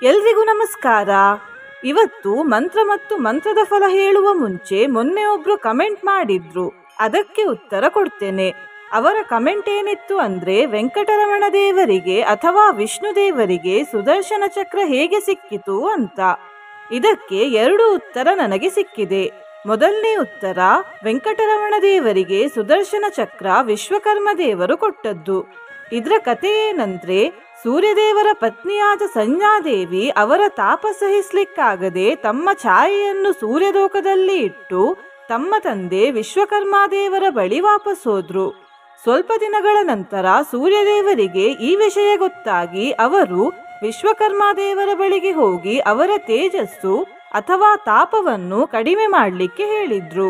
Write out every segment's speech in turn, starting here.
ಎಲ್ರಿಗೂ ನಮಸ್ಕಾರ. ಇವತ್ತು ಮಂತ್ರ ಮತ್ತು ಮಂತ್ರದ ಫಲ ಹೇಳುವ ಮುಂಚೆ ಮೊನ್ನೆ ಒಬ್ರು ಕಮೆಂಟ್ ಮಾಡಿದ್ರು, ಅದಕ್ಕೆ ಉತ್ತರ ಕೊಡ್ತೇನೆ. ಅವರ ಕಮೆಂಟ್ ಏನಿತ್ತು ಅಂದ್ರೆ, ವೆಂಕಟರಮಣ ದೇವರಿಗೆ ಅಥವಾ ವಿಷ್ಣು ದೇವರಿಗೆ ಸುದರ್ಶನ ಚಕ್ರ ಹೇಗೆ ಸಿಕ್ಕಿತು ಅಂತ. ಇದಕ್ಕೆ 2 ಉತ್ತರ ನನಗೆ ಸಿಕ್ಕಿದೆ. ಮೊದಲನೇ ಉತ್ತರ, ವೆಂಕಟರಮಣ ದೇವರಿಗೆ ಸುದರ್ಶನ ಚಕ್ರ ವಿಶ್ವಕರ್ಮ ದೇವರು ಕೊಟ್ಟದ್ದು. ಇದರ ಕಥೆ ಏನಂದ್ರೆ, ಸೂರ್ಯದೇವರ ಪತ್ನಿಯಾದ ಸಂಜ್ಞಾದೇವಿ ಅವರ ತಾಪ ಸಹಿಸ್ಲಿಕ್ಕಾಗದೆ ತಮ್ಮ ಛಾಯೆಯನ್ನು ಸೂರ್ಯಲೋಕದಲ್ಲಿ ಇಟ್ಟು ತಮ್ಮ ತಂದೆ ವಿಶ್ವಕರ್ಮಾದೇವರ ಬಳಿ ವಾಪಸ್ ಹೋದ್ರು. ಸ್ವಲ್ಪ ದಿನಗಳ ನಂತರ ಸೂರ್ಯದೇವರಿಗೆ ಈ ವಿಷಯ ಗೊತ್ತಾಗಿ ಅವರು ವಿಶ್ವಕರ್ಮಾದೇವರ ಬಳಿಗೆ ಹೋಗಿ ಅವರ ತೇಜಸ್ಸು ಅಥವಾ ತಾಪವನ್ನು ಕಡಿಮೆ ಮಾಡಲಿಕ್ಕೆ ಹೇಳಿದ್ರು.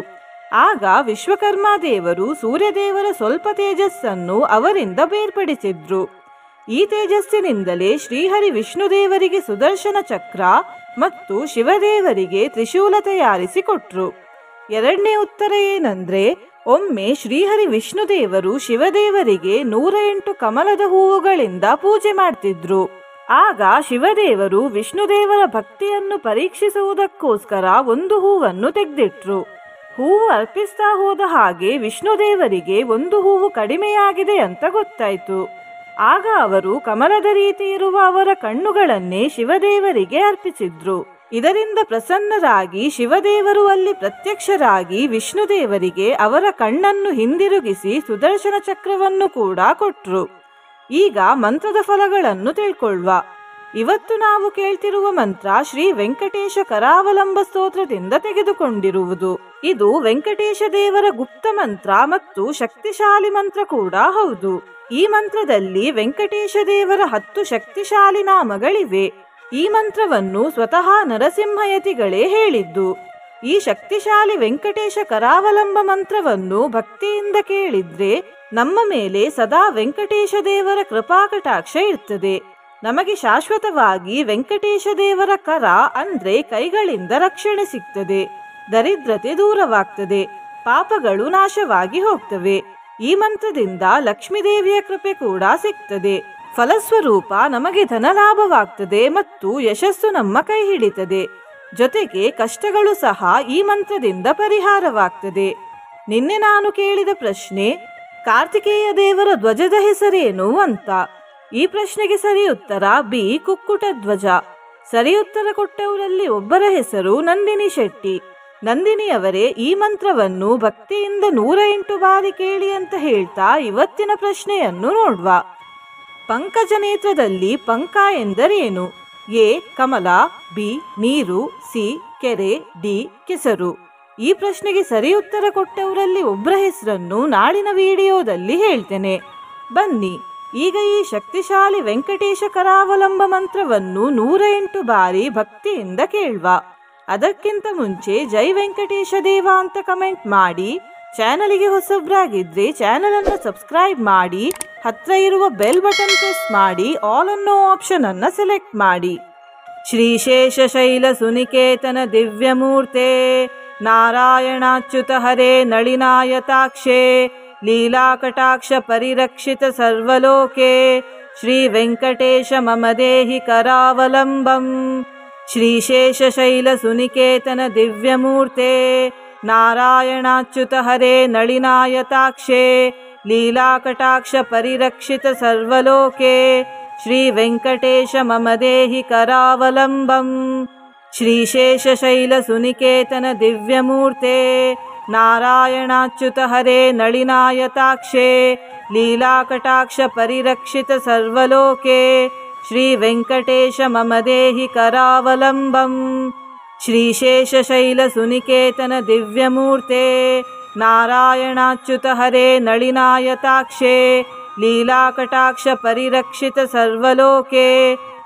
ಆಗ ವಿಶ್ವಕರ್ಮಾದೇವರು ಸೂರ್ಯದೇವರ ಸ್ವಲ್ಪ ತೇಜಸ್ಸನ್ನು ಅವರಿಂದ ಬೇರ್ಪಡಿಸಿದ್ರು. ಈ ತೇಜಸ್ಸಿನಿಂದಲೇ ಶ್ರೀಹರಿ ವಿಷ್ಣುದೇವರಿಗೆ ಸುದರ್ಶನ ಚಕ್ರ ಮತ್ತು ಶಿವದೇವರಿಗೆ ತ್ರಿಶೂಲ ತಯಾರಿಸಿ ಕೊಟ್ರು. 2ನೇ ಉತ್ತರ ಏನಂದ್ರೆ, ಒಮ್ಮೆ ಶ್ರೀಹರಿ ವಿಷ್ಣುದೇವರು ಶಿವದೇವರಿಗೆ 108 ಕಮಲದ ಹೂವುಗಳಿಂದ ಪೂಜೆ ಮಾಡ್ತಿದ್ರು. ಆಗ ಶಿವದೇವರು ವಿಷ್ಣುದೇವರ ಭಕ್ತಿಯನ್ನು ಪರೀಕ್ಷಿಸುವುದಕ್ಕೋಸ್ಕರ ಒಂದು ಹೂವನ್ನು ತೆಗೆದಿಟ್ರು. ಹೂವು ಅರ್ಪಿಸ್ತಾ ಹೋದ ಹಾಗೆ ವಿಷ್ಣುದೇವರಿಗೆ ಒಂದು ಹೂವು ಕಡಿಮೆಯಾಗಿದೆ ಅಂತ ಗೊತ್ತಾಯ್ತು. ಆಗ ಅವರು ಕಮಲದ ರೀತಿ ಇರುವ ಅವರ ಕಣ್ಣುಗಳನ್ನೇ ಶಿವದೇವರಿಗೆ ಅರ್ಪಿಸಿದ್ರು. ಇದರಿಂದ ಪ್ರಸನ್ನರಾಗಿ ಶಿವದೇವರು ಅಲ್ಲಿ ಪ್ರತ್ಯಕ್ಷರಾಗಿ ವಿಷ್ಣುದೇವರಿಗೆ ಅವರ ಕಣ್ಣನ್ನು ಹಿಂದಿರುಗಿಸಿ ಸುದರ್ಶನ ಚಕ್ರವನ್ನು ಕೂಡ ಕೊಟ್ರು. ಈಗ ಮಂತ್ರದ ಫಲಗಳನ್ನು ತಿಳ್ಕೊಳ್ಳುವ. ಇವತ್ತು ನಾವು ಕೇಳ್ತಿರುವ ಮಂತ್ರ ಶ್ರೀ ವೆಂಕಟೇಶ ಕರಾವಲಂಬ ಸ್ತೋತ್ರದಿಂದ ತೆಗೆದುಕೊಂಡಿರುವುದು. ಇದು ವೆಂಕಟೇಶ ದೇವರ ಗುಪ್ತ ಮಂತ್ರ ಮತ್ತು ಶಕ್ತಿಶಾಲಿ ಮಂತ್ರ ಕೂಡ ಹೌದು. ಈ ಮಂತ್ರದಲ್ಲಿ ವೆಂಕಟೇಶ ದೇವರ 10 ಶಕ್ತಿಶಾಲಿ ನಾಮಗಳಿವೆ. ಈ ಮಂತ್ರವನ್ನು ಸ್ವತಃ ನರಸಿಂಹಯತಿಗಳೇ ಹೇಳಿದ್ದು. ಈ ಶಕ್ತಿಶಾಲಿ ವೆಂಕಟೇಶ ಕರಾವಲಂಬ ಮಂತ್ರವನ್ನು ಭಕ್ತಿಯಿಂದ ಕೇಳಿದ್ರೆ ನಮ್ಮ ಮೇಲೆ ಸದಾ ವೆಂಕಟೇಶ ದೇವರ ಕೃಪಾಕಟಾಕ್ಷ ಇರ್ತದೆ. ನಮಗೆ ಶಾಶ್ವತವಾಗಿ ವೆಂಕಟೇಶ ದೇವರ ಕರ ಅಂದ್ರೆ ಕೈಗಳಿಂದ ರಕ್ಷಣೆ ಸಿಗ್ತದೆ. ದರಿದ್ರತೆ ದೂರವಾಗ್ತದೆ, ಪಾಪಗಳು ನಾಶವಾಗಿ ಹೋಗ್ತವೆ. ಈ ಮಂತ್ರದಿಂದ ಲಕ್ಷ್ಮೀದೇವಿಯ ಕೃಪೆ ಕೂಡ ಸಿಗ್ತದೆ. ಫಲಸ್ವರೂಪ ನಮಗೆ ಧನಲಾಭವಾಗ್ತದೆ ಮತ್ತು ಯಶಸ್ಸು ನಮ್ಮ ಕೈ ಹಿಡಿತದೆ. ಜೊತೆಗೆ ಕಷ್ಟಗಳು ಸಹ ಈ ಮಂತ್ರದಿಂದ ಪರಿಹಾರವಾಗ್ತದೆ. ನಿನ್ನೆ ನಾನು ಕೇಳಿದ ಪ್ರಶ್ನೆ, ಕಾರ್ತಿಕೇಯ ದೇವರ ಧ್ವಜದ ಹೆಸರೇನು ಅಂತ. ಈ ಪ್ರಶ್ನೆಗೆ ಸರಿ ಉತ್ತರ ಬಿ, ಕುಕ್ಕುಟ ಧ್ವಜ. ಸರಿ ಉತ್ತರ ಕೊಟ್ಟವರಲ್ಲಿ ಒಬ್ಬರ ಹೆಸರು ನಂದಿನಿ ಶೆಟ್ಟಿ. ನಂದಿನಿಯವರೇ ಈ ಮಂತ್ರವನ್ನು ಭಕ್ತಿಯಿಂದ 108 ಬಾರಿ ಕೇಳಿ ಅಂತ ಹೇಳ್ತಾ ಇವತ್ತಿನ ಪ್ರಶ್ನೆಯನ್ನು ನೋಡುವ. ಪಂಕಜ ನೇತ್ರದಲ್ಲಿ ಪಂಕ ಎಂದರೇನು? ಎ, ಕಮಲ, ಬಿ, ನೀರು, ಸಿ, ಕೆರೆ, ಡಿ, ಕೆಸರು. ಈ ಪ್ರಶ್ನೆಗೆ ಸರಿ ಉತ್ತರ ಕೊಟ್ಟವರಲ್ಲಿ ಒಬ್ಬರ ಹೆಸರನ್ನು ನಾಳಿನ ವಿಡಿಯೋದಲ್ಲಿ ಹೇಳ್ತೇನೆ. ಬನ್ನಿ ಈಗ ಈ ಶಕ್ತಿಶಾಲಿ ವೆಂಕಟೇಶ ಕರಾವಲಂಬ ಮಂತ್ರವನ್ನು 108 ಬಾರಿ ಭಕ್ತಿಯಿಂದ ಕೇಳುವ. ಅದಕ್ಕಿಂತ ಮುಂಚೆ ಜೈ ವೆಂಕಟೇಶ ದೇವ ಅಂತ ಕಮೆಂಟ್ ಮಾಡಿ, ಚಾನಲಿಗೆ ಹೊಸಬ್ರಾಗಿದ್ರೆ ಚಾನಲ್ ಅನ್ನು ಸಬ್ಸ್ಕ್ರೈಬ್ ಮಾಡಿ, ಹತ್ರ ಇರುವ ಬೆಲ್ ಬಟನ್ ಪ್ರೆಸ್ ಮಾಡಿ, ಆಲ್ ಅನ್ನೋ ಆಪ್ಷನ್ ಅನ್ನ ಸೆಲೆಕ್ಟ್ ಮಾಡಿ. ಶ್ರೀಶೇಷ ಶೈಲ ಸುನಿಕೇತನ ದಿವ್ಯಮೂರ್ತೆ ನಾರಾಯಣಾಚ್ಯುತ ಹರೇ ನಳಿನಾಯತಾಕ್ಷೇ ಲೀಲಾಕಟಾಕ್ಷ ಪರಿರಕ್ಷಿತ ಸರ್ವಲೋಕೆ ಶ್ರೀ ವೆಂಕಟೇಶ ಮಮ ದೇಹಿ ಕರಾವಲಂಬಂ. ಶ್ರೀಶೇಷ ಶೈಲ ಸುನಿಕೇತನ ದಿವ್ಯಮೂರ್ತೆ ನಾರಾಯಣಾಚ್ಯುತ ಹರೇ ನಳಿನಾಯತಾಕ್ಷೇ ಲೀಲಾಕಟಾಕ್ಷ ಪರಿರಕ್ಷಿತ ಸರ್ವಲೋಕೆ ಶ್ರೀ ವೆಂಕಟೇಶ ಮಮ ದೇಹಿ ಕರಾವಲಂಬಂ. ಶ್ರೀಶೇಷ ಶೈಲ ಸುನಿಕೇತನ ದಿವ್ಯಮೂರ್ತೆ ನಾರಾಯಣಾಚ್ಯುತ ಹರೇ ನಳಿನಾಯತಾಕ್ಷೇ ಲೀಲಾಕಟಾಕ್ಷ ಪರಿರಕ್ಷಿತ ಸರ್ವಲೋಕೆ ಶ್ರೀ ವೆಂಕಟೇಶ ಮಮ ದೇಹಿ ಕರಾವಲಂಬಂ. ಶ್ರೀಶೇಷ ಶೈಲ ಸುನಿಕೇತನ ದಿವ್ಯಮೂರ್ತೆ ನಾರಾಯಣಾಚ್ಯುತ ಹರೇ ನಳಿನಾಯತಾಕ್ಷೇ ಲೀಲಾಕಟಾಕ್ಷ ಪರಿರಕ್ಷಿತ ಸರ್ವಲೋಕೆ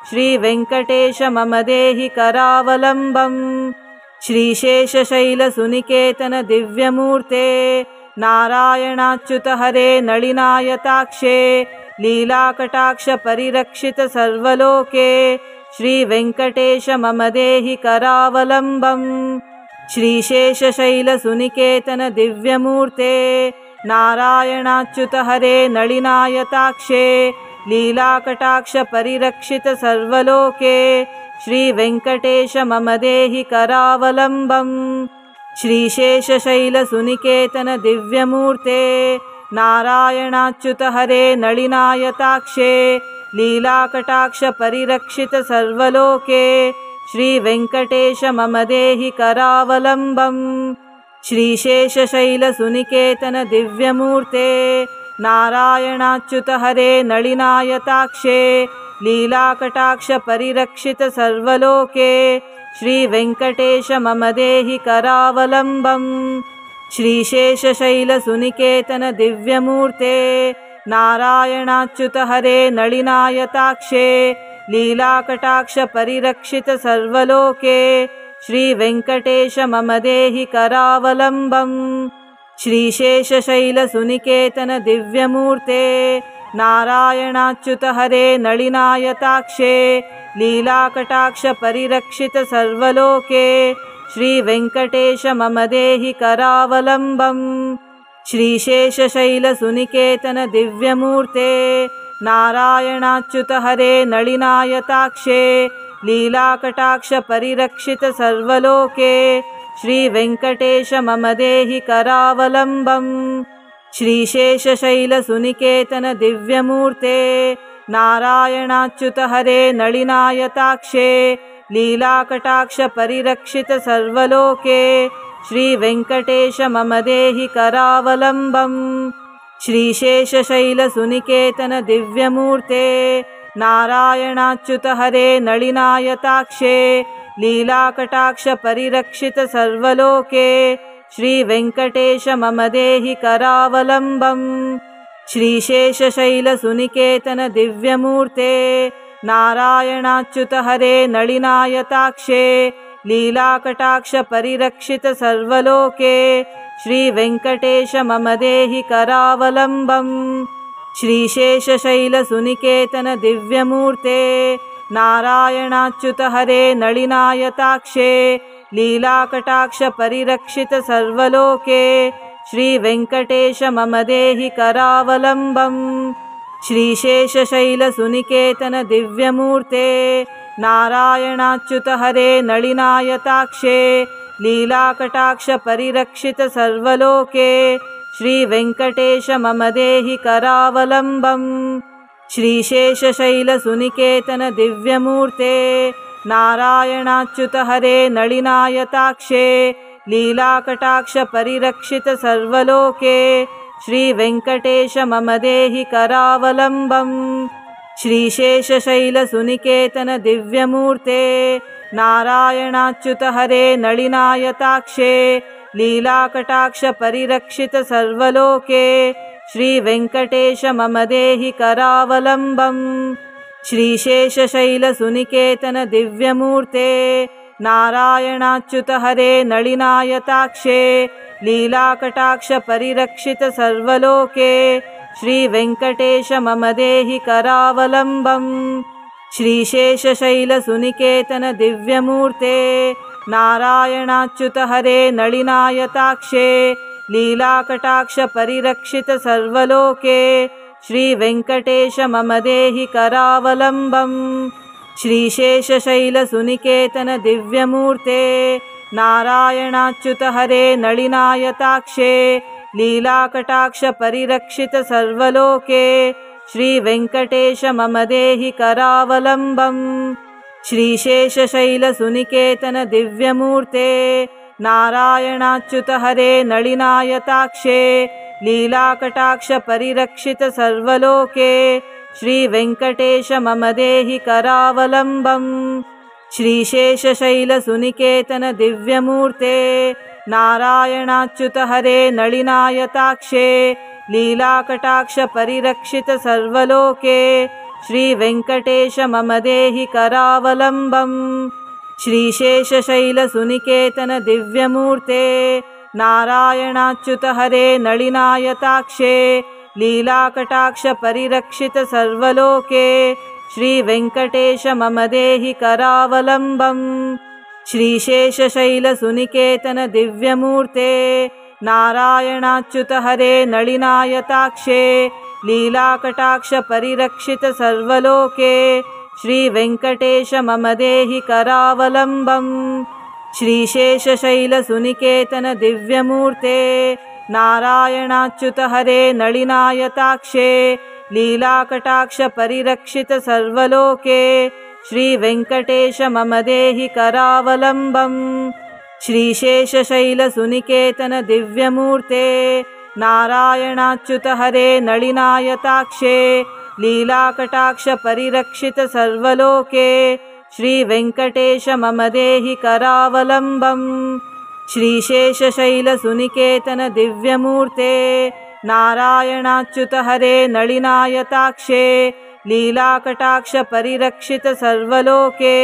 ಶ್ರೀ ವೆಂಕಟೇಶ ಮಮ ದೇಹಿ ಕರಾವಲಂಬಂ. ಶ್ರೀಶೇಷ ಶೈಲ ಸುನಿಕೇತನ ದಿವ್ಯಮೂರ್ತೆ ನಾರಾಯಣಾಚ್ಯುತ ಹರೇ ನಳಿನಾಯತಾಕ್ಷೇ ಲೀಲಾಕಟಾಕ್ಷ ಪರಿರಕ್ಷಿತ ಸರ್ವಲೋಕೆ ಶ್ರೀ ವೆಂಕಟೇಶ ಮಮ ದೇಹಿ ಕರಾವಲಂಬಂ. ಶ್ರೀಶೇಷ ಶೈಲ ಸುನಿಕೇತನ ದಿವ್ಯಮೂರ್ತೆ ನಾರಾಯಣಾಚ್ಯುತ ಹರೇ ನಳಿನಾಯತಾಕ್ಷೇ ಲೀಲಾಕಟಾಕ್ಷ ಪರಿರಕ್ಷಿತ ಸರ್ವಲೋಕೆ श्रीवेङ्कटेश मम देहि करावलम्बम् श्रीशेषशैलसुनिकेतन दिव्यमूर्ते नारायणाच्युत हरे नलिनायताक्षे लीलाकटाक्ष परिरक्षित सर्वलोके श्रीवेङ्कटेश मम देहि करावलम्बम् श्रीशेषशैलसुनिकेतन दिव्यमूर्ते नारायणाच्युत हरे नलिनायताक्षे लीलाकटाक्ष परिरक्षित सर्वलोके श्रीवेङ्कटेश मम देहि करावलम्बम् श्रीशेषशैलसुनिकेतन दिव्यमूर्ते नारायणाच्युत हरे नलिनायताक्षे लीलाकटाक्ष परिरक्षित सर्वलोके श्रीवेङ्कटेश मम देहि करावलम्बम् श्रीशेषशैलसुनिकेतन दिव्यमूर्ते नारायणाच्युत हरे नलिनायताक्षे लीलाकटाक्ष परिरक्षित सर्वलोके श्रीवेङ्कटेश मम देहि करावलम्बम् श्रीशेषशैलसुनिकेतन दिव्यमूर्ते नारायणाच्युत हरे नलिनायताक्षे लीलाकटाक्ष परिरक्षित सर्वलोके श्रीवेङ्कटेश मम देहि करावलम्बम् श्रीशेषशैलसुनिकेतन दिव्यमूर्ते नारायणाच्युत हरे नलिनायताक्षे लीलाकटाक्ष परिरक्षित सर्वलोके श्रीवेङ्कटेश मम देहि करावलम्बम् श्रीशेषशैलसुनिकेतन दिव्यमूर्ते नारायणाच्युत हरे नलिनायताक्षे लीलाकटाक्ष परिरक्षित सर्वलोके श्रीवेङ्कटेश मम देहि करावलम्बम् श्रीशेषशैलसुनिकेतन दिव्यमूर्ते नारायणाच्युत हरे नलिनायताक्षे लीलाकटाक्ष परिरक्षित सर्वलोके श्रीवेङ्कटेश मम देहि करावलम्बम् श्रीशेषशैलसुनिकेतन दिव्यमूर्ते नारायणाच्युत हरे नलिनायताक्षे लीलाकटाक्ष परिरक्षित सर्वलोके श्रीवेङ्कटेश मम देहि करावलम्बम् श्रीशेषशैलसुनिकेतन दिव्यमूर्ते नारायणाच्युत हरे नलिनायताक्षे लीलाकटाक्ष परिरक्षित सर्वलोके श्रीवेङ्कटेश मम देहि करावलम्बम् श्रीशेषशैलसुनिकेतन दिव्यमूर्ते नारायणाच्युत हरे नलिनायताक्षे लीलाकटाक्ष परिरक्षित सर्वलोके श्रीवेङ्कटेश मम देहि करावलम्बम् श्रीशेषशैलसुनिकेतन दिव्यमूर्ते नारायणाच्युत हरे नलिनायताक्षे लीलाकटाक्ष परिरक्षित सर्वलोके श्रीवेङ्कटेश मम देहि करावलम्बम् श्रीशेषशैलसुनिकेतन दिव्यमूर्ते नारायणाच्युत हरे नलिनायताक्षे लीलाकटाक्ष परिरक्षित सर्वलोके श्रीवेङ्कटेश मम देहि करावलम्बम् श्रीशेषशैलसुनिकेतन दिव्यमूर्ते नारायणाच्युत हरे नलिनायताक्षे लीलाकटाक्ष परिरक्षित सर्वलोके श्रीवेङ्कटेश मम देहि करावलम्बम् श्रीशेषशैलसुनिकेतन दिव्यमूर्ते नारायणाच्युत हरे नलिनायताक्षे लीलाकटाक्ष परिरक्षित सर्वलोके श्रीवेङ्कटेश मम देहि करावलम्बम् श्रीशेषशैलसुनिकेतन दिव्यमूर्ते नारायणाच्युत हरे नलिनायताक्षे लीलाकटाक्ष परिरक्षित सर्वलोके श्रीवेङ्कटेश मम देहि करावलम्बम् श्रीशेषशैलसुनिकेतन दिव्यमूर्ते नारायणाच्युत हरे नलिनायताक्षे लीलाकटाक्ष परिरक्षित सर्वलोके श्रीवेङ्कटेश मम देहि करावलम्बम् श्रीशेषशैलसुनिकेतन दिव्यमूर्ते नारायणाच्युत हरे नलिनायताक्षे लीलाकटाक्ष परिरक्षित सर्वलोके श्रीवेङ्कटेश मम देहि करावलम्बम् श्रीशेषशैलसुनिकेतन दिव्यमूर्ते नारायणाच्युत हरे नलिनायताक्षे लीलाकटाक्ष परिरक्षित सर्वलोके श्रीवेङ्कटेश मम देहि करावलम्बम् श्रीशेषशैलसुनिकेतन दिव्यमूर्ते नारायणाच्युत हरे नलिनायताक्षे लीलाकटाक्ष परिरक्षित सर्वलोके श्रीवेङ्कटेश मम देहि करावलम्बम् श्रीशेषशैलसुनिकेतन दिव्यमूर्ते नारायणाच्युत हरे नलिनायताक्षे लीलाकटाक्ष परिरक्षित सर्वलोके श्रीवेङ्कटेश मम देहि करावलम्बम् श्रीशेषशैलसुनिकेतन दिव्यमूर्ते नारायणाच्युत हरे नलिनायताक्षे लीलाकटाक्ष परिरक्षित सर्वलोके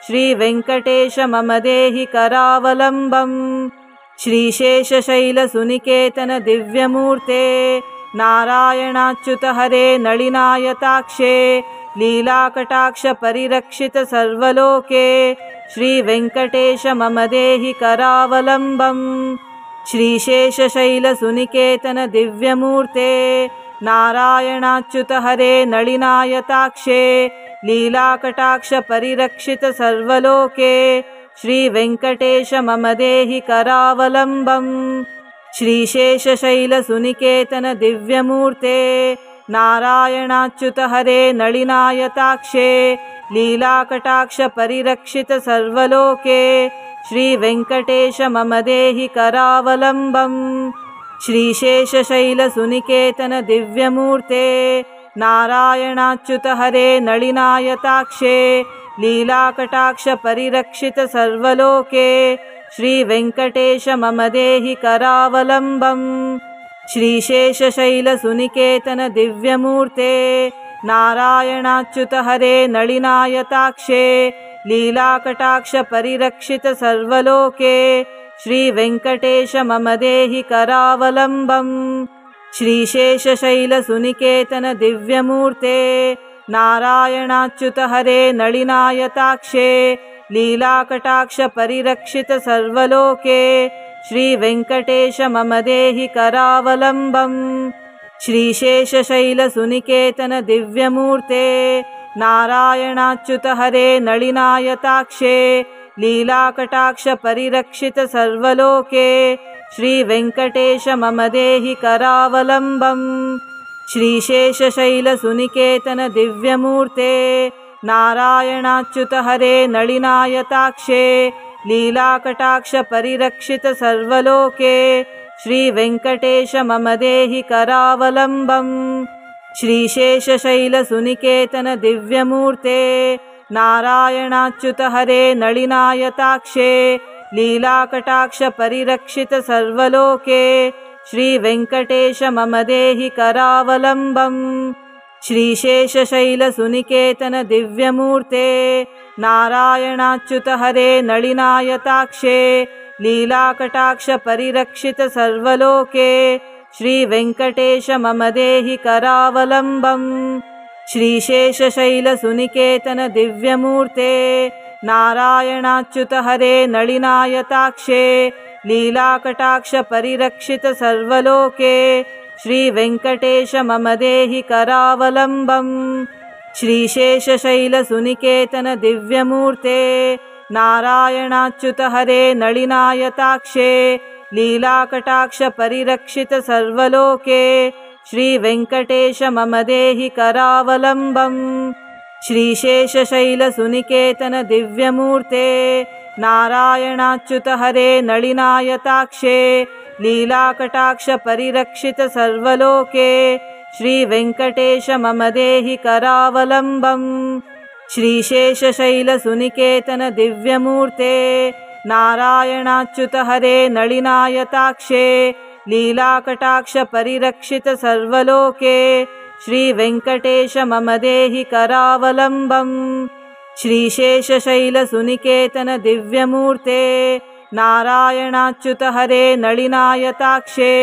श्रीवेङ्कटेश मम देहि करावलम्बम् श्रीशेषशैलसुनिकेतन दिव्यमूर्ते नारायणाच्युत हरे नलिनायताक्षे लीलाकटाक्ष परिरक्षित सर्वलोके श्रीवेङ्कटेश मम देहि करावलम्बम् श्रीशेषशैलसुनिकेतन दिव्यमूर्ते नारायणाच्युत हरे नलिनायताक्षे लीलाकटाक्ष परिरक्षित सर्वलोके श्रीवेङ्कटेश मम देहि करावलम्बम् श्रीशेषशैलसुनिकेतन दिव्यमूर्ते नारायणाच्युत हरे नलिनायताक्षे लीलाकटाक्ष परिरक्षित सर्वलोके श्रीवेङ्कटेश मम देहि करावलम्बम् श्रीशेषशैलसुनिकेतन दिव्यमूर्ते नारायणाच्युत हरे नलिनायताक्षे लीलाकटाक्ष परिरक्षित सर्वलोके श्रीवेङ्कटेश मम देहि करावलम्बम् श्रीशेषशैलसुनिकेतन दिव्यमूर्ते नारायणाच्युत हरे नलिनायताक्षे लीलाकटाक्ष परिरक्षित सर्वलोके श्रीवेङ्कटेश मम देहि करावलम्बम् श्रीशेषशैलसुनिकेतन दिव्यमूर्ते नारायणाच्युत हरे नलिनायताक्षे लीलाकटाक्ष परिरक्षित सर्वलोके श्रीवेङ्कटेश मम देहि करावलम्बम् श्रीशेषशैलसुनिकेतन दिव्यमूर्ते नारायणाच्युत हरे नलिनायताक्षे लीलाकटाक्ष परिरक्षित सर्वलोके श्रीवेङ्कटेश मम देहि करावलम्बम् श्रीशेषशैलसुनिकेतन दिव्यमूर्ते नारायणाच्युत हरे नलिनायताक्षे लीलाकटाक्ष परिरक्षित सर्वलोके श्रीवेङ्कटेश मम देहि करावलम्बम् श्रीशेषशैलसुनिकेतन दिव्यमूर्ते नारायणाच्युत हरे नलिनायताक्षे लीलाकटाक्ष परिरक्षित सर्वलोके श्रीवेङ्कटेश मम देहि करावलम्बम् श्रीशेषशैलसुनिकेतन दिव्यमूर्ते नारायणाच्युत हरे नलिनायताक्षे लीलाकटाक्ष परिरक्षित सर्वलोके श्रीवेङ्कटेश मम देहि करावलम्बम् श्रीशेषशैलसुनिकेतन दिव्यमूर्ते नारायणाच्युत हरे नलिनायताक्षे लीलाकटाक्ष परिरक्षित सर्वलोके श्रीवेङ्कटेश मम देहि करावलम्बम् श्रीशेषशैलसुनिकेतन दिव्यमूर्ते नारायणाच्युत हरे नलिनायताक्षे लीलाकटाक्ष परिरक्षित सर्वलोके श्रीवेङ्कटेश मम देहि करावलम्बम् श्रीशेषशैलसुनिकेतन दिव्यमूर्ते नारायणाच्युत हरे नलिनायताक्षे लीलाकटाक्ष परिरक्षित सर्वलोके श्रीवेङ्कटेश मम देहि करावलम्बम् श्रीशेषशैलसुनिकेतन दिव्यमूर्ते नारायणाच्युत हरे नलिनायताक्षे लीलाकटाक्ष परिरक्षित सर्वलोके श्रीवेङ्कटेश मम देहि करावलम्बम् श्रीशेषशैलसुनिकेतन दिव्यमूर्ते नारायणाच्युत हरे नलिनायताक्षे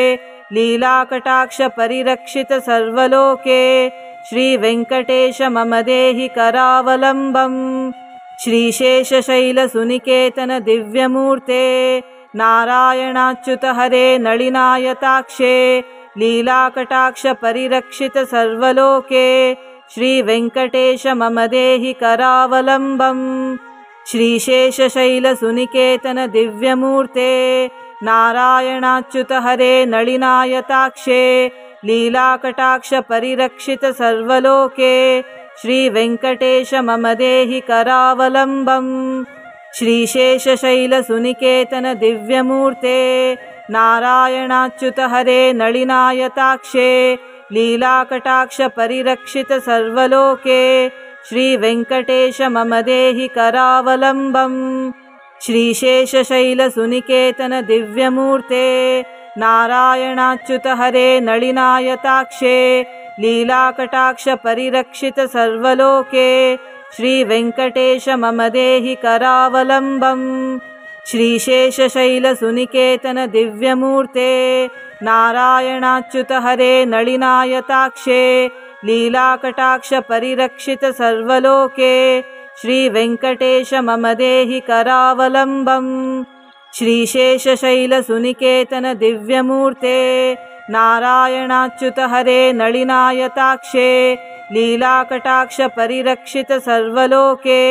लीलाकटाक्ष परिरक्षित सर्वलोके श्रीवेङ्कटेश मम देहि करावलम्बम् श्रीशेषशैलसुनिकेतन दिव्यमूर्ते नारायणाच्युत हरे नलिनायताक्षे लीलाकटाक्ष परिरक्षित सर्वलोके श्रीवेङ्कटेश मम देहि करावलम्बम्। श्रीशेषशैलसुनिकेतन दिव्यमूर्ते नारायणाच्युत हरे नलिनायताक्षे लीलाकटाक्ष परिरक्षित सर्वलोके श्रीवेङ्कटेश मम देहि करावलम्बम्। श्रीशेषशैलसुनिकेतन दिव्यमूर्ते नारायणाच्युत हरे नलिनायताक्षे लीलाकटाक्ष परिरक्षित सर्वलोके श्रीवेङ्कटेश मम देहि करावलम्बम्। श्रीशेषशैलसुनिकेतन दिव्यमूर्ते नारायणाच्युत हरे नलिनायताक्षे लीलाकटाक्ष परिरक्षित सर्वलोके श्रीवेङ्कटेश मम देहि करावलम्बम्। श्रीशेषशैलसुनिकेतन दिव्यमूर्ते नारायणाच्युत हरे नलिनायताक्षे लीलाकटाक्ष परिरक्षित सर्वलोके श्रीवेङ्कटेश मम देहि करावलम्बम्। श्रीशेषशैलसुनिकेतन दिव्यमूर्ते नारायणाच्युत हरे नलिनायताक्षे लीलाकटाक्ष परिरक्षित सर्वलोके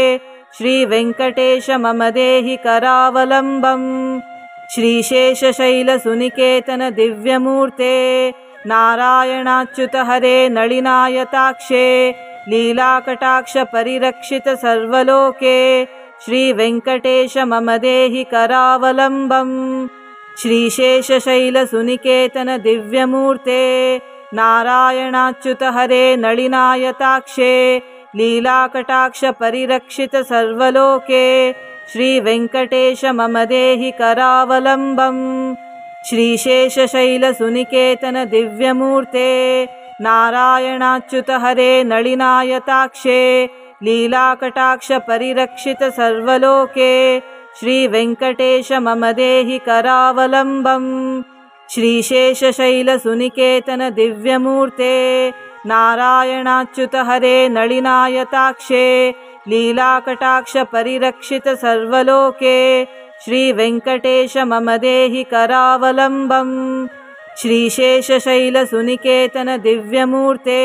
श्रीवेङ्कटेश मम देहि करावलम्बम्। श्रीशेषशैलसुनिकेतन दिव्यमूर्ते नारायणाच्युत हरे नलिनायताक्षे लीलाकटाक्ष परिरक्षित सर्वलोके श्रीवेङ्कटेश मम देहि करावलम्बम्। श्रीशेषशैलसुनिकेतन दिव्यमूर्ते नारायणाच्युत हरे नलिनायताक्षे लीलाकटाक्ष परिरक्षित सर्वलोके श्रीवेङ्कटेश मम देहि करावलम्बम्। श्रीशेषशैलसुनिकेतन दिव्यमूर्ते नारायणाच्युत हरे नलिनायताक्षे लीलाकटाक्ष परिरक्षित सर्वलोके श्रीवेङ्कटेश मम देहि करावलम्बम्। श्रीशेषशैलसुनिकेतन दिव्यमूर्ते नारायणाच्युत हरे नलिनायताक्षे लीलाकटाक्ष परिरक्षित सर्वलोके श्रीवेङ्कटेश मम देहि करावलम्बम्। श्रीशेषशैलसुनिकेतन दिव्यमूर्ते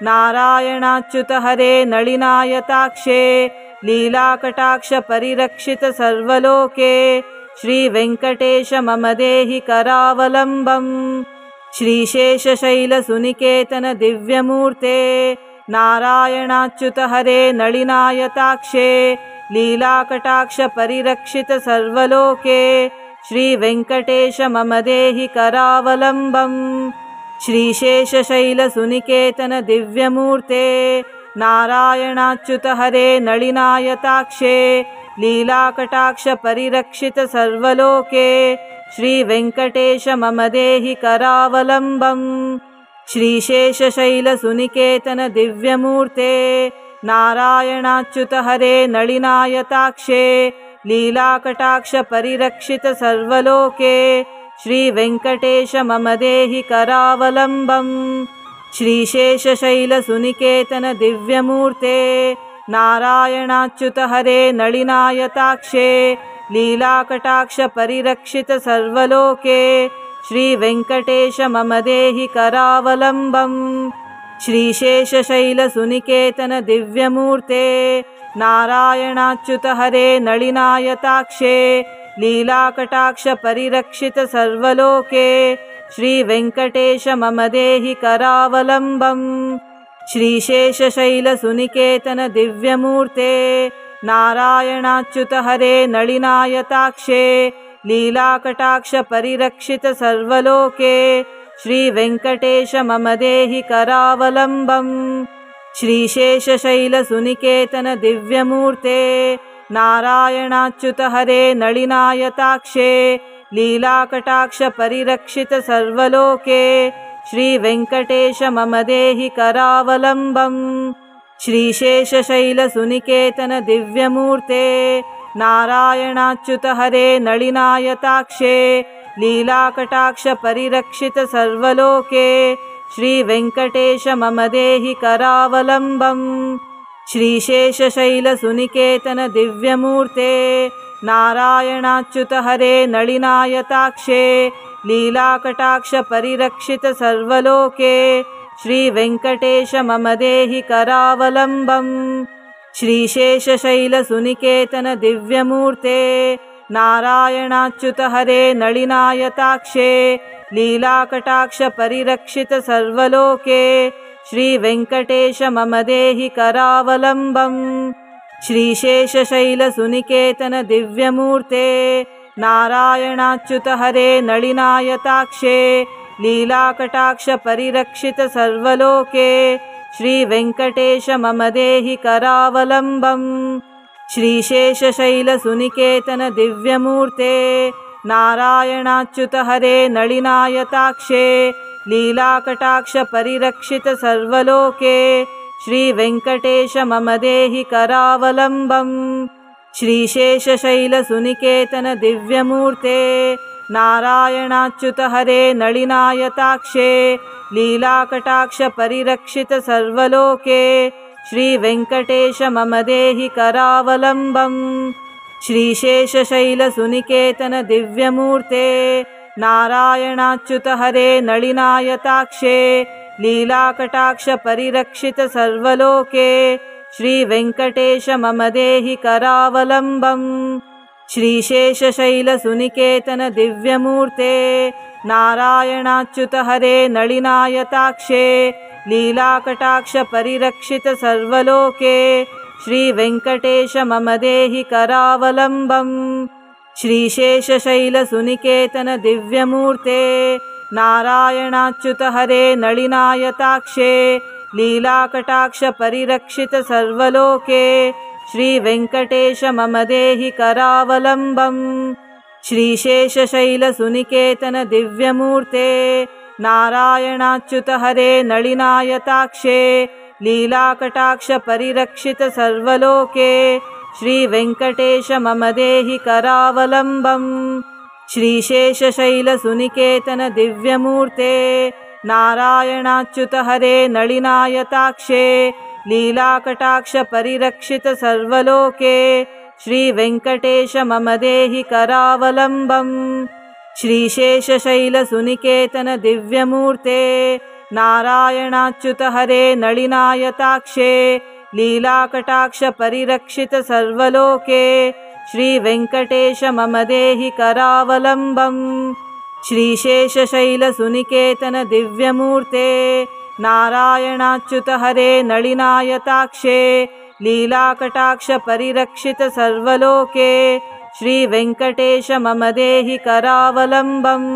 नारायणाच्युत हरे नलिनायताक्षे लीलाकटाक्ष परिरक्षित सर्वलोके श्रीवेङ्कटेश मम देहि करावलम्बम्। श्रीशेषशैलसुनिकेतन दिव्यमूर्ते नारायणाच्युत हरे नलिनायताक्षे लीलाकटाक्ष परिरक्षित सर्वलोके श्रीवेङ्कटेश मम देहि करावलम्बम्। श्रीशेषशैलसुनिकेतन दिव्यमूर्ते नारायणाच्युत हरे नलिनायताक्षे लीलाकटाक्ष परिरक्षित सर्वलोके श्रीवेङ्कटेश मम देहि करावलम्बम्। श्रीशेषशैलसुनिकेतन दिव्यमूर्ते नारायणाच्युत हरे नलिनायताक्षे लीलाकटाक्ष परिरक्षित सर्वलोके श्रीवेङ्कटेश मम देहि करावलम्बम्। श्रीशेषशैलसुनिकेतन दिव्यमूर्ते नारायणाच्युत हरे नलिनायताक्षे लीलाकटाक्ष परिरक्षित सर्वलोके श्रीवेङ्कटेश मम देहि करावलम्बम्। श्रीशेषशैलसुनिकेतन दिव्यमूर्ते नारायणाच्युत हरे नलिनायताक्षे लीलाकटाक्ष परिरक्षित सर्वलोके श्रीवेङ्कटेश मम देहि करावलम्बम्। श्रीशेषशैलसुनिकेतन दिव्यमूर्ते नारायणाच्युत हरे नलिनायताक्षे लीलाकटाक्ष परिरक्षित सर्वलोके श्रीवेङ्कटेश मम देहि करावलम्बम्। श्रीशेषशैलसुनिकेतन दिव्यमूर्ते नारायणाच्युत हरे नलिनायताक्षे लीलाकटाक्ष परिरक्षित सर्वलोके श्रीवेङ्कटेश मम देहि करावलम्बम्। श्रीशेषशैलसुनिकेतन दिव्यमूर्ते नारायणाच्युत हरे नलिनायताक्षे लीलाकटाक्ष परिरक्षित सर्वलोके श्रीवेङ्कटेश मम देहि करावलम्बम्। श्रीशेषशैलसुनिकेतन दिव्यमूर्ते नारायणाच्युत हरे नलिनायताक्षे लीलाकटाक्ष परिरक्षित सर्वलोके श्रीवेङ्कटेश मम देहि करावलम्बम्। श्रीशेषशैलसुनिकेतन दिव्यमूर्ते नारायणाच्युत हरे नलिनायताक्षे लीलाकटाक्ष परिरक्षित सर्वलोके श्रीवेङ्कटेश मम देहि करावलम्बम्। श्रीशेषशैलसुनिकेतन दिव्यमूर्ते नारायणाच्युत हरे नलिनायताक्षे लीलाकटाक्ष परिरक्षित सर्वलोके श्रीवेङ्कटेश मम देहि करावलम्बम्। श्रीशेषशैलसुनिकेतन दिव्यमूर्ते नारायणाच्युत हरे नलिनायताक्षे लीलाकटाक्ष परिरक्षित सर्वलोके श्रीवेङ्कटेश मम देहि करावलम्बम्। श्रीशेषशैलसुनिकेतन दिव्यमूर्ते नारायणाच्युत हरे नलिनायताक्षे लीलाकटाक्ष परिरक्षित सर्वलोके श्रीवेङ्कटेश मम देहि करावलम्बम्। श्रीशेषशैलसुनिकेतन दिव्यमूर्ते नारायणाच्युत हरे नलिनायताक्षे लीलाकटाक्ष परिरक्षित सर्वलोके श्रीवेङ्कटेश मम देहि करावलम्बम्। श्रीशेषशैलसुनिकेतन दिव्यमूर्ते नारायणाच्युत हरे नलिनायताक्षे लीलाकटाक्ष परिरक्षित सर्वलोके श्रीवेङ्कटेश मम देहि करावलम्बम्। श्रीशेषशैलसुनिकेतन दिव्यमूर्ते नारायणाच्युत हरे नलिनायताक्षे लीलाकटाक्ष परिरक्षित सर्वलोके श्रीवेङ्कटेश मम देहि करावलम्बम्। श्रीशेषशैलसुनिकेतन दिव्यमूर्ते नारायणाच्युत हरे नलिनायताक्षे लीलाकटाक्ष परिरक्षित सर्वलोके श्रीवेङ्कटेश मम देहि करावलम्बम्। श्रीशेषशैलसुनिकेतन दिव्यमूर्ते नारायणाच्युत हरे नलिनायताक्षे लीलाकटाक्ष परिरक्षित सर्वलोके श्रीवेङ्कटेश मम देहि करावलम्बम्। श्रीशेषशैलसुनिकेतन दिव्यमूर्ते नारायणाच्युत हरे नलिनायताक्षे लीलाकटाक्ष परिरक्षित सर्वलोके श्रीवेङ्कटेश मम देहि करावलम्बम्। श्रीशेषशैलसुनिकेतन दिव्यमूर्ते नारायणाच्युत हरे नलिनायताक्षे लीलाकटाक्ष परिरक्षित सर्वलोके श्रीवेङ्कटेश मम देहि करावलम्बम्।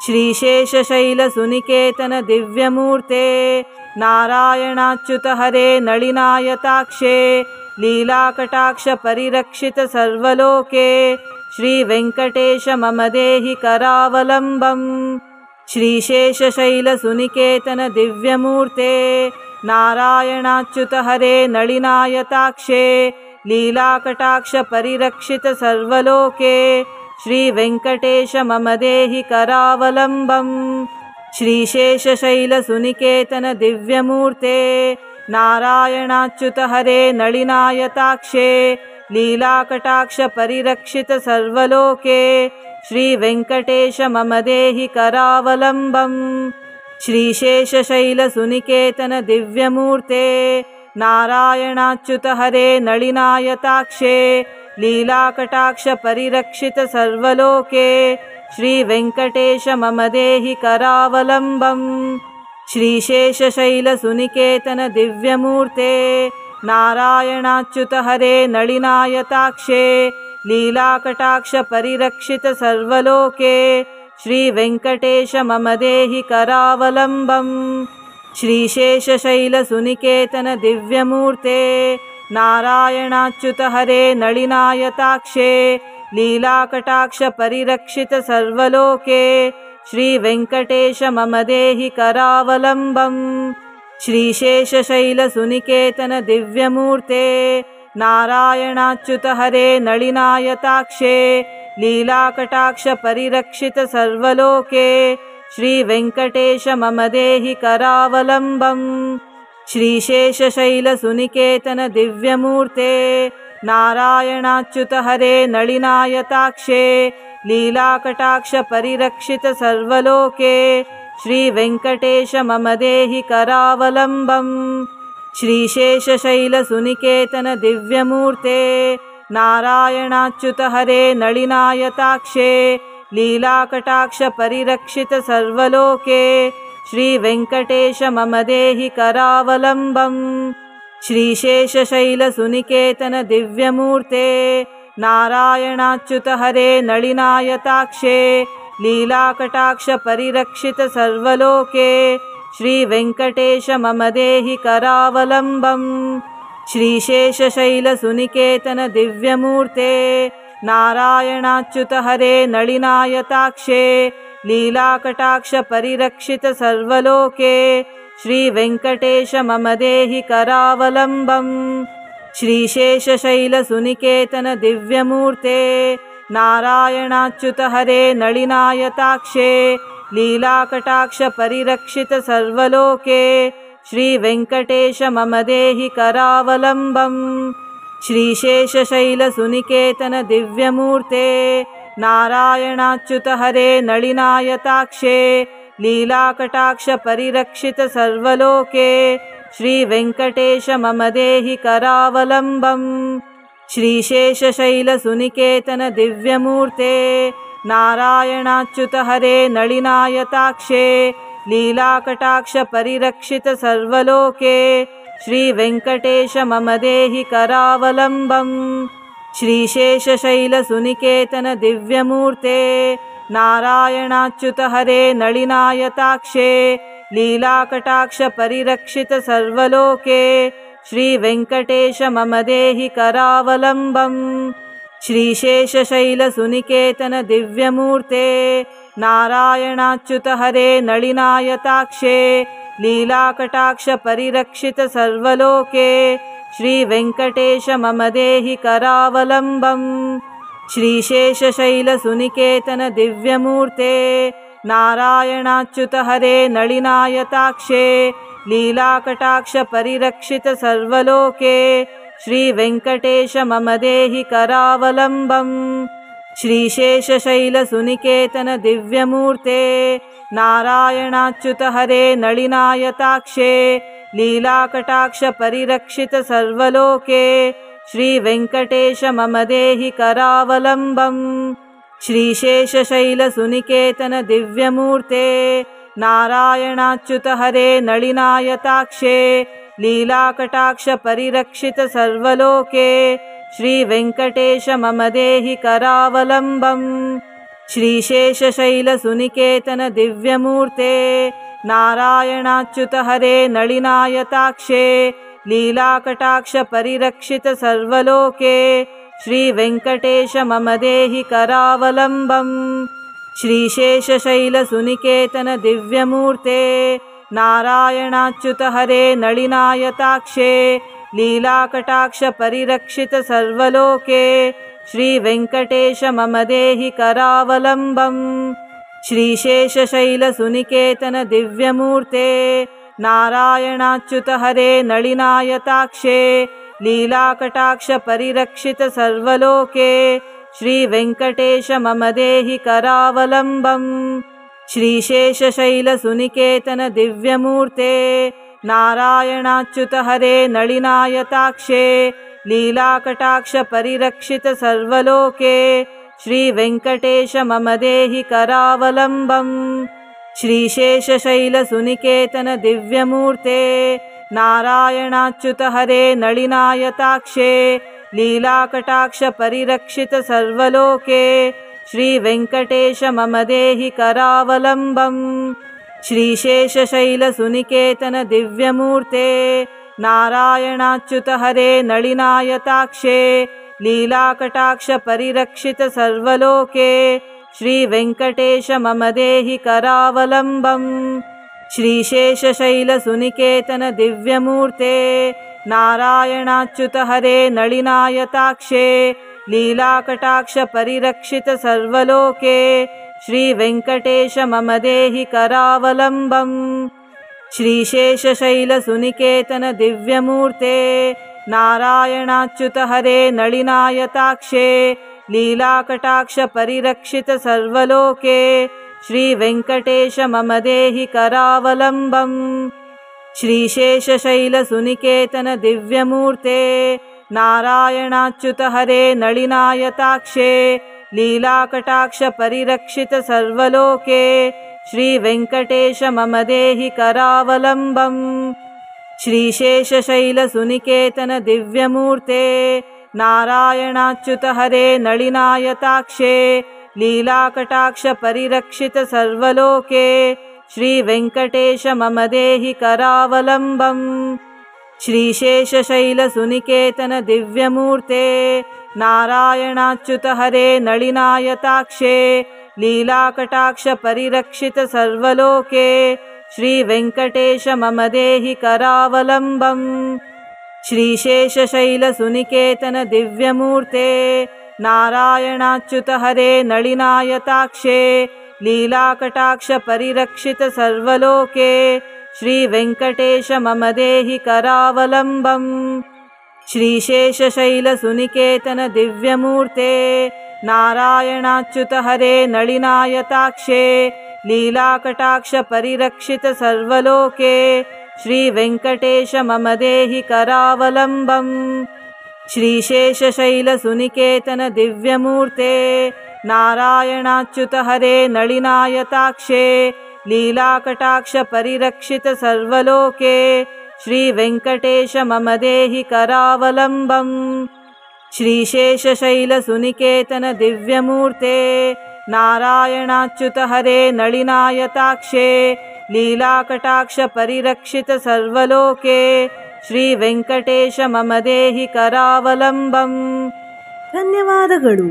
श्रीशेषशैलसुनिकेतन दिव्यमूर्ते नारायणाच्युत हरे नलिनायताक्षे लीलाकटाक्ष परिरक्षित सर्वलोके श्रीवेङ्कटेश मम देहि करावलम्बम्। श्रीशेषशैलसुनिकेतन दिव्यमूर्ते नारायणाच्युत हरे नलिनायताक्षे लीलाकटाक्ष परिरक्षित सर्वलोके श्रीवेङ्कटेश मम देहि करावलम्बम्। श्रीशेषशैलसुनिकेतन दिव्यमूर्ते नारायणाच्युत हरे नलिनायताक्षे लीलाकटाक्ष परिरक्षित सर्वलोके श्रीवेङ्कटेश मम देहि करावलम्बम्। श्रीशेषशैलसुनिकेतन दिव्यमूर्ते नारायणाच्युत हरे नलिनायताक्षे लीलाकटाक्ष परिरक्षित सर्वलोके श्रीवेङ्कटेश मम देहि करावलम्बम्। श्रीशेषशैलसुनिकेतन दिव्यमूर्ते नारायणाच्युत हरे नलिनायताक्षे लीलाकटाक्ष परिरक्षित सर्वलोके श्रीवेङ्कटेश मम देहि करावलम्बम्। श्रीशेषशैलसुनिकेतन दिव्यमूर्ते नारायणाच्युत हरे नलिनायताक्षे लीलाकटाक्ष परिरक्षित सर्वलोके श्रीवेङ्कटेश मम देहि करावलम्बम्। श्रीशेषशैलसुनिकेतन दिव्यमूर्ते नारायणाच्युत हरे नलिनायताक्षे लीलाकटाक्ष परिरक्षित सर्वलोके श्रीवेङ्कटेश मम देहि करावलम्बम्। श्रीशेषशैलसुनिकेतन दिव्यमूर्ते नारायणाच्युत हरे नलिनायताक्षे लीलाकटाक्ष परिरक्षित सर्वलोके श्रीवेङ्कटेश मम देहि करावलम्बम्। श्रीशेषशैलसुनिकेतन दिव्यमूर्ते नारायणाच्युत हरे नलिनायताक्षे लीलाकटाक्ष परिरक्षित सर्वलोके श्रीवेङ्कटेश मम देहि करावलम्बम्। श्रीशेषशैलसुनिकेतन दिव्यमूर्ते नारायणाच्युत हरे नलिनायताक्षे लीलाकटाक्ष परिरक्षित सर्वलोके श्रीवेङ्कटेश मम देहि करावलम्बम्। श्रीशेषशैलसुनिकेतन दिव्यमूर्ते नारायणाच्युत हरे नलिनायताक्षे लीलाकटाक्ष परिरक्षित सर्वलोके श्रीवेङ्कटेश मम देहि करावलम्बम्। श्रीशेषशैलसुनिकेतन दिव्यमूर्ते नारायणाच्युत हरे नलिनायताक्षे लीलाकटाक्ष परिरक्षित सर्वलोके श्रीवेङ्कटेश मम देहि करावलम्बम्। श्रीशेषशैलसुनिकेतन दिव्यमूर्ते नारायणाच्युत हरे नलिनायताक्षे लीलाकटाक्ष परिरक्षित सर्वलोके श्रीवेङ्कटेश मम देहि करावलम्बम्। श्रीशेषशैलसुनिकेतन दिव्यमूर्ते नारायणाच्युत हरे नलिनायताक्षे लीलाकटाक्ष परिरक्षित सर्वलोके श्रीवेङ्कटेश मम देहि करावलम्बम्। श्रीशेषशैलसुनिकेतन दिव्यमूर्ते नारायणाच्युत हरे नलिनायताक्षे लीलाकटाक्ष परिरक्षित सर्वलोके श्रीवेङ्कटेश मम देहि करावलम्बम्। श्रीशेषशैलसुनिकेतन दिव्यमूर्ते नारायणाच्युत हरे नलिनायताक्षे लीलाकटाक्ष परिरक्षित सर्वलोके श्रीवेङ्कटेश मम देहि करावलम्बम्। श्रीशेषशैलसुनिकेतन दिव्यमूर्ते नारायणाच्युत हरे नलिनायताक्षे लीलाकटाक्ष परिरक्षित सर्वलोके श्रीवेङ्कटेश मम देहि करावलम्बम्। श्रीशेषशैलसुनिकेतन दिव्यमूर्ते नारायणाच्युत हरे नलिनायताक्षे लीलाकटाक्ष परिरक्षित सर्वलोके श्रीवेङ्कटेश मम देहि करावलम्बम्। श्रीशेषशैलसुनिकेतन दिव्यमूर्ते नारायणाच्युत हरे नलिनायताक्षे लीलाकटाक्ष परिरक्षित सर्वलोके श्रीवेङ्कटेश मम देहि करावलम्बम्। श्रीशेषशैलसुनिकेतन दिव्यमूर्ते नारायणाच्युत हरे नलिनायताक्षे लीलाकटाक्ष परिरक्षित सर्वलोके श्रीवेङ्कटेश मम देहि करावलम्बम्। श्रीशेषशैलसुनिकेतन दिव्यमूर्ते नारायणाच्युत हरे नलिनायताक्षे लीलाकटाक्ष परिरक्षित सर्वलोके श्रीवेङ्कटेश मम देहि करावलम्बम्। श्रीशेषशैलसुनिकेतन दिव्यमूर्ते नारायणाच्युत हरे नलिनायताक्षे लीलाकटाक्ष परिरक्षित सर्वलोके श्रीवेङ्कटेश मम देहि करावलम्बम्। श्रीशेषशैलसुनिकेतन दिव्यमूर्ते नारायणाच्युत हरे नलिनायताक्षे लीलाकटाक्ष परिरक्षित सर्वलोके श्रीवेङ्कटेश मम देहि करावलम्बम्। श्रीशेषशैलसुनिकेतन दिव्यमूर्ते नारायणाच्युत हरे नलिनायताक्षे लीलाकटाक्ष परिरक्षित सर्वलोके श्रीवेङ्कटेश मम देहि करावलम्बम्। श्रीशेषशैलसुनिकेतन दिव्यमूर्ते नारायणाच्युत हरे नलिनायताक्षे लीलाकटाक्ष परिरक्षित सर्वलोके श्रीवेङ्कटेश मम देहि करावलम्बम्। श्रीशेषशैलसुनिकेतन दिव्यमूर्ते नारायणाच्युत हरे नलिनायताक्षे लीलाकटाक्ष परिरक्षित सर्वलोके श्रीवेङ्कटेश मम देहि करावलम्बम्। श्रीशेषशैलसुनिकेतन दिव्यमूर्ते नारायणाच्युत हरे नलिनायताक्षे लीलाकटाक्ष परिरक्षित सर्वलोके श्रीवेङ्कटेश मम देहि करावलम्बम् श्रीशेषशैलसुनिकेतन दिव्यमूर्ते नारायणाच्युत हरे नलिनायताक्षे लीलाकटाक्ष परिरक्षित सर्वलोके श्रीवेङ्कटेश मम देहि करावलम्बम् श्रीशेषशैलसुनिकेतन दिव्यमूर्ते नारायणाच्युत हरे नलिनायताक्षे लीलाकटाक्ष परिरक्षित सर्वलोके श्रीवेङ्कटेश मम देहि करावलम्बम् श्रीशेषशैलसुनिकेतन दिव्यमूर्ते नारायणाच्युत हरे नलिनायताक्षे लीलाकटाक्ष परिरक्षित सर्वलोके श्रीवेङ्कटेश मम देहि करावलम्बम् श्रीशेषशैलसुनिकेतन दिव्यमूर्ते नारायणाच्युत हरे नलिनायताक्षे लीलाकटाक्ष परिरक्षित सर्वलोके श्रीवेङ्कटेश मम देहि करावलम्बम् श्रीशेषशैलसुनिकेतन दिव्यमूर्ते नारायणाच्युत हरे नलिनायताक्षे लीलाकटाक्ष परिरक्षित सर्वलोके श्रीवेङ्कटेश मम देहि करावलम्बम् श्रीशेषशैलसुनिकेतन दिव्यमूर्ते नारायणाच्युत हरे नलिनायताक्षे लीलाकटाक्ष परिरक्षित सर्वलोके श्रीवेङ्कटेश मम देहि करावलम्बम् श्रीशेषशैलसुनिकेतन दिव्यमूर्ते नारायणाच्युत हरे नलिनायताक्षे लीलाकटाक्ष परिरक्षित सर्वलोके श्रीवेङ्कटेश मम देहि करावलम्बम्। ಧನ್ಯವಾದಗಳು।